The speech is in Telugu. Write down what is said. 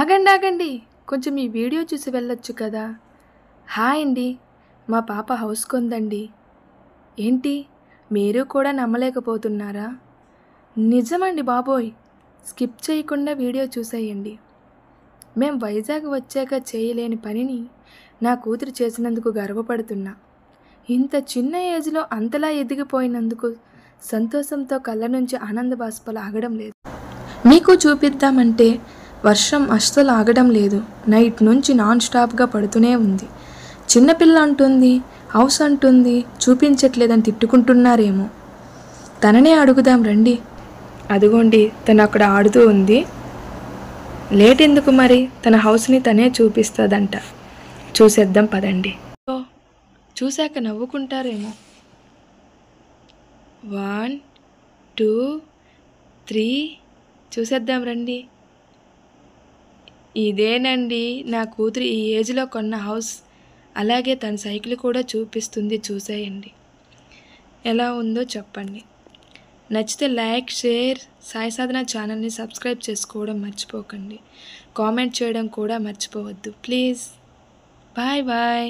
ఆగండి ఆగండి, కొంచెం ఈ వీడియో చూసి వెళ్ళొచ్చు కదా. హాయ్ అండి, మా పాప హౌస్ కొందండి. ఏంటి, మీరు కూడా నమ్మలేకపోతున్నారా? నిజమండి బాబోయ్, స్కిప్ చేయకుండా వీడియో చూసేయండి. మేం వైజాగ్ వచ్చాక చేయలేని పనిని నా కూతురు చేసినందుకు గర్వపడుతున్నా. ఇంత చిన్న ఏజ్లో అంతలా ఎదిగిపోయినందుకు సంతోషంతో కళ్ళ నుంచి ఆనంద బాష్పాలు ఆగడం లేదు. మీకు చూపిద్దామంటే వర్షం అస్సలు ఆగడం లేదు. నైట్ నుంచి నాన్ స్టాప్గా పడుతూనే ఉంది. చిన్నపిల్ల అంటుంది, హౌస్ అంటుంది, చూపించట్లేదని తిట్టుకుంటున్నారేమో. తననే అడుగుదాం రండి. అదిగోండి, తను అక్కడ ఆడుతూ ఉంది. లేట్ ఎందుకు మరి, తన హౌస్ని తనే చూపిస్తుందంట. చూసేద్దాం పదండి. చూశాక నవ్వుకుంటారేమో. 1 2 3 చూసేద్దాం రండి. ఇదేనండి నా కూతురు ఈ ఏజ్లో కొన్న హౌస్. అలాగే తన సైకిల్ కూడా చూపిస్తుంది, చూసేయండి. ఎలా ఉందో చెప్పండి. నచ్చితే లైక్, షేర్, సాయి సాధన ఛానల్ని సబ్స్క్రైబ్ చేసుకోవడం మర్చిపోకండి. కామెంట్ చేయడం కూడా మర్చిపోవద్దు ప్లీజ్. Bye bye.